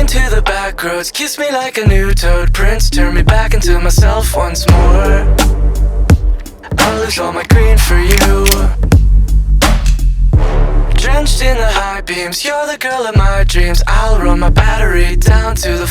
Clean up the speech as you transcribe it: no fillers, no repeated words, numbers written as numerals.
into the back roads, kiss me like a new toad. Prince, turn me back into myself once more. I'll lose all my green for you. Drenched in the high beams, you're the girl of my dreams. I'll run my battery down to the